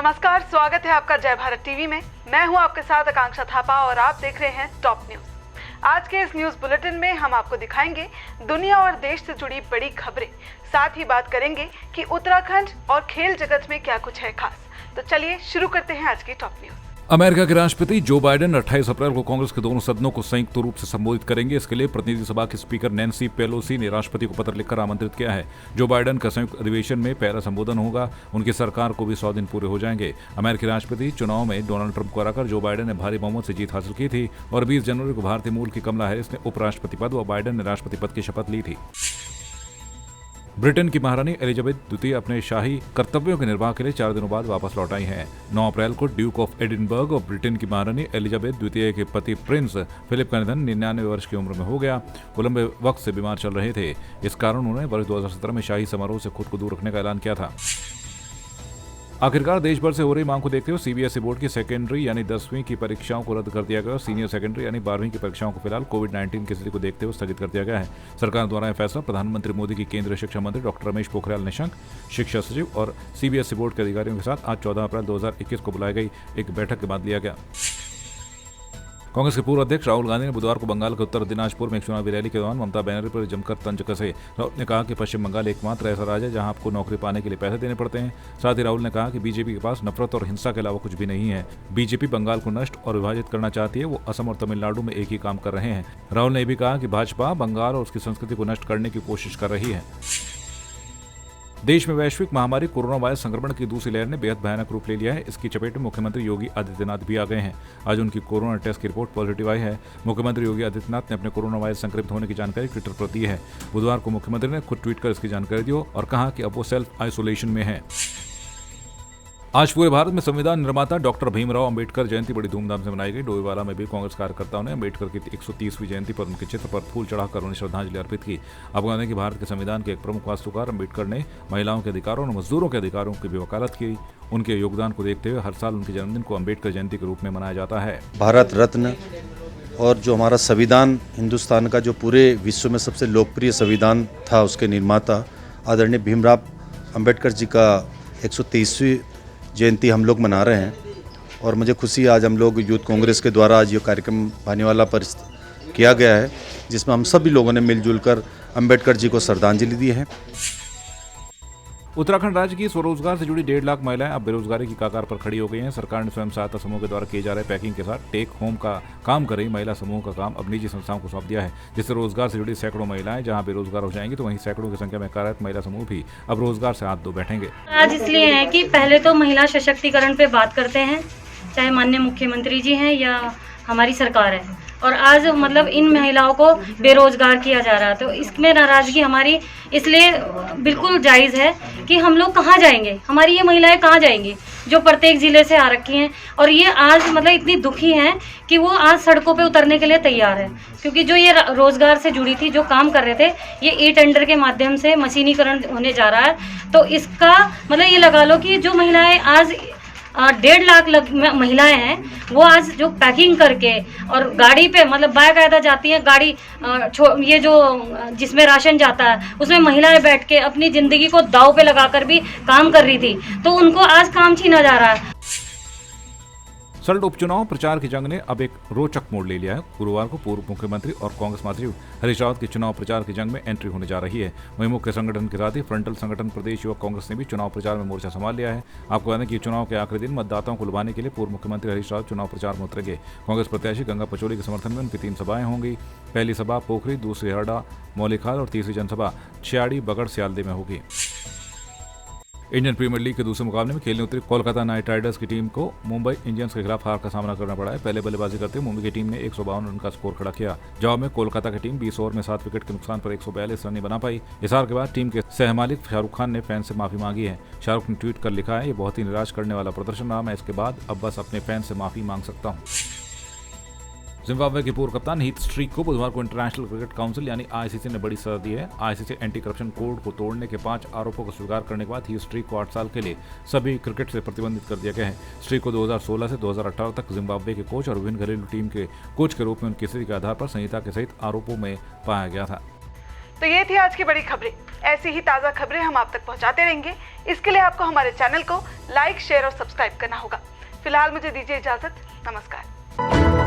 नमस्कार, स्वागत है आपका जय भारत टीवी में। मैं हूं आपके साथ आकांक्षा थापा और आप देख रहे हैं टॉप न्यूज। आज के इस न्यूज बुलेटिन में हम आपको दिखाएंगे दुनिया और देश से जुड़ी बड़ी खबरें। साथ ही बात करेंगे कि उत्तराखंड और खेल जगत में क्या कुछ है खास। तो चलिए शुरू करते हैं आज की टॉप न्यूज। अमेरिका के राष्ट्रपति जो बाइडेन 28 अप्रैल को कांग्रेस के दोनों सदनों को संयुक्त रूप से संबोधित करेंगे। इसके लिए प्रतिनिधि सभा के स्पीकर नैन्सी पेलोसी ने राष्ट्रपति को पत्र लिखकर आमंत्रित किया है। जो बाइडेन का संयुक्त अधिवेशन में पहला संबोधन होगा। उनकी सरकार को भी 100 दिन पूरे हो जाएंगे। अमेरिकी राष्ट्रपति चुनाव में डोनाल्ड ट्रंप को हराकर जो बाइडेन ने भारी बहुमत से जीत हासिल की थी और 20 जनवरी को भारतीय मूल की कमला हैरिस ने उपराष्ट्रपति पद व बाइडेन ने राष्ट्रपति पद की शपथ ली थी। ब्रिटेन की महारानी एलिजाबेथ द्वितीय अपने शाही कर्तव्यों के निर्वाह के लिए 4 दिनों बाद वापस लौट आई हैं। 9 अप्रैल को ड्यूक ऑफ एडिनबर्ग और ब्रिटेन की महारानी एलिजाबेथ द्वितीय के पति प्रिंस फिलिप का निधन 99 वर्ष की उम्र में हो गया। वो लंबे वक्त से बीमार चल रहे थे। इस कारण उन्होंने वर्ष 2017 में शाही समारोह से खुद को दूर रखने का ऐलान किया था। आखिरकार देश भर से हो रही मांग को देखते हुए सीबीएसई बोर्ड की सेकेंडरी यानी 10वीं की परीक्षाओं को रद्द कर दिया गया और सीनियर सेकेंडरी यानी 12वीं की परीक्षाओं को फिलहाल कोविड-19 की स्थिति को देखते हुए स्थगित कर दिया गया है। सरकार द्वारा यह फैसला प्रधानमंत्री मोदी की केंद्रीय शिक्षा मंत्री डॉक्टर रमेश पोखरियाल निशंक, शिक्षा सचिव और सीबीएसई बोर्ड के अधिकारियों के साथ आज 14 अप्रैल 2021 को बुलाई गई एक बैठक के बाद लिया गया। कांग्रेस के पूर्व अध्यक्ष राहुल गांधी ने बुधवार को बंगाल के उत्तर दिनाजपुर में एक चुनावी रैली के दौरान ममता बनर्जी पर जमकर तंज कसे। राहुल ने कहा कि पश्चिम बंगाल एकमात्र ऐसा राज्य है जहां आपको नौकरी पाने के लिए पैसे देने पड़ते हैं। साथ ही राहुल ने कहा कि बीजेपी के पास नफरत और हिंसा के अलावा कुछ भी नहीं है। बीजेपी बंगाल को नष्ट और विभाजित करना चाहती है। वो असम और तमिलनाडु में एक ही काम कर रहे हैं। राहुल ने यह भी कहा कि भाजपा बंगाल और उसकी संस्कृति को नष्ट करने की कोशिश कर रही है। देश में वैश्विक महामारी कोरोना वायरस संक्रमण की दूसरी लहर ने बेहद भयानक रूप ले लिया है। इसकी चपेट में मुख्यमंत्री योगी आदित्यनाथ भी आ गए हैं। आज उनकी कोरोना टेस्ट की रिपोर्ट पॉजिटिव आई है। मुख्यमंत्री योगी आदित्यनाथ ने अपने कोरोना वायरस संक्रमित होने की जानकारी ट्विटर पर दी है। बुधवार को मुख्यमंत्री ने खुद ट्वीट कर इसकी जानकारी दी और कहा कि अब वो सेल्फ आइसोलेशन में है। आज पूरे भारत में संविधान निर्माता डॉक्टर भीमराव अंबेडकर जयंती बड़ी धूमधाम से मनाई गई। डोईवाला में भी कांग्रेस कार्यकर्ताओं ने अंबेडकर की 130वीं जयंती पर उनके चित्र पर फूल चढ़ाकर उन्हें श्रद्धांजलि अर्पित की। आपको बता दें कि भारत के संविधान के एक प्रमुख वास्तुकार अंबेडकर ने महिलाओं के अधिकारों और मजदूरों के अधिकारों की भी वकालत की। उनके योगदान को देखते हुए हर साल उनके जन्मदिन को अंबेडकर जयंती के रूप में मनाया जाता है। भारत रत्न और जो हमारा संविधान हिंदुस्तान का जो पूरे विश्व में सबसे लोकप्रिय संविधान था, उसके निर्माता आदरणीय भीमराव अंबेडकर जी का 130वीं जयंती हम लोग मना रहे हैं। और मुझे खुशी है आज हम लोग यूथ कांग्रेस के द्वारा आज ये कार्यक्रम भानीवाला पर किया गया है, जिसमें हम सभी लोगों ने मिलजुल कर अंबेडकर जी को श्रद्धांजलि दी है। उत्तराखंड राज्य की स्वरोजगार से जुड़ी 1.5 लाख महिलाएं अब बेरोजगारी की कगार पर खड़ी हो गई हैं। सरकार ने स्वयं सहायता समूह के द्वारा किए जा रहे पैकिंग के साथ टेक होम का काम कर रही महिला समूह का काम अब निजी संस्थाओं को सौंप दिया है, जिससे रोजगार से जुड़ी सैकड़ों महिलाएं जहां बेरोजगार हो जाएंगी तो वहीं सैकड़ों की संख्या में कार्यरत महिला समूह भी अब रोजगार से हाथ धो बैठेंगे। आज इसलिए है कि पहले तो महिला सशक्तिकरण पे बात करते हैं, चाहे माननीय मुख्यमंत्री जी हैं या हमारी सरकार है, और आज मतलब इन महिलाओं को बेरोजगार किया जा रहा है। तो इसमें नाराजगी हमारी इसलिए बिल्कुल जायज़ है कि हम लोग कहाँ जाएंगे, हमारी ये महिलाएं कहाँ जाएंगी जो प्रत्येक ज़िले से आ रखी हैं और ये आज मतलब इतनी दुखी हैं कि वो आज सड़कों पे उतरने के लिए तैयार है। क्योंकि जो ये रोजगार से जुड़ी थी, जो काम कर रहे थे, ये ई टेंडर के माध्यम से मशीनीकरण होने जा रहा है। तो इसका मतलब ये लगा लो कि जो महिलाएं आज 1.5 लाख महिलाएं हैं, वो आज जो पैकिंग करके और गाड़ी पे मतलब बाकायदा जाती हैं, गाड़ी ये जो जिसमें राशन जाता है उसमें महिलाएं बैठ के अपनी ज़िंदगी को दांव पे लगाकर भी काम कर रही थी, तो उनको आज काम छीना जा रहा है। सल्ट उपचुनाव प्रचार की जंग ने अब एक रोचक मोड़ ले लिया है। गुरुवार को पूर्व मुख्यमंत्री और कांग्रेस महासचिव हरीश रावत की चुनाव प्रचार की जंग में एंट्री होने जा रही है। वहीं मुख्य संगठन के साथ ही फ्रंटल संगठन प्रदेश युवक कांग्रेस ने भी चुनाव प्रचार में मोर्चा संभाल लिया है। आपको बता दें कि चुनाव के आखिरी दिन मतदाताओं को लुभाने के लिए पूर्व मुख्यमंत्री हरीश रावत चुनाव प्रचार में उतरेंगे। कांग्रेस प्रत्याशी गंगा पचौली के समर्थन में उनकी 3 सभाएं होंगी। पहली सभा पोखरी, दूसरी हरडा मौलिखाल और तीसरी जनसभा छियाड़ी बगड़ सियालदे में होगी। इंडियन प्रीमियर लीग के दूसरे मुकाबले में खेलने उतरी कोलकाता नाइट राइडर्स की टीम को मुंबई इंडियंस के खिलाफ हार का सामना करना पड़ा है। पहले बल्लेबाजी करते हुए मुंबई की टीम ने 152 रन का स्कोर खड़ा किया। जवाब में कोलकाता की टीम 20 ओवर में 7 विकेट के नुकसान पर 142 रन नहीं बना पाई। इस हार के बाद टीम के सहमालिक शाहरुख खान ने फैंस से माफी मांगी है। शाहरुख ने ट्वीट कर लिखा है, ये बहुत ही निराश करने वाला प्रदर्शन रहा। मैं इसके बाद अब बस अपने फैंस से माफी मांग सकता हूँ। जिम्बाब्वे के पूर्व कप्तान हीथ स्ट्रीक को बुधवार को इंटरनेशनल क्रिकेट काउंसिल यानी आईसीसी ने बड़ी सजा दी है। आईसीसी एंटी करप्शन कोड को तोड़ने के 5 आरोपों को स्वीकार करने के बाद हीथ स्ट्रीक को 8 साल के लिए सभी क्रिकेट से प्रतिबंधित कर दिया गया है। स्ट्रीक को 2016 से 2018 तक जिम्बाब्वे के कोच और विभिन्न घरेलू टीम के कोच के रूप में उनकी स्थिति के आधार पर संहिता के सहित आरोपों में पाया गया था। तो ये थी आज की बड़ी खबरें। ऐसी ही ताज़ा खबरें हम आप तक पहुंचाते रहेंगे। इसके लिए आपको हमारे चैनल को लाइक, शेयर और सब्सक्राइब करना होगा। फिलहाल मुझे दीजिए इजाजत। नमस्कार।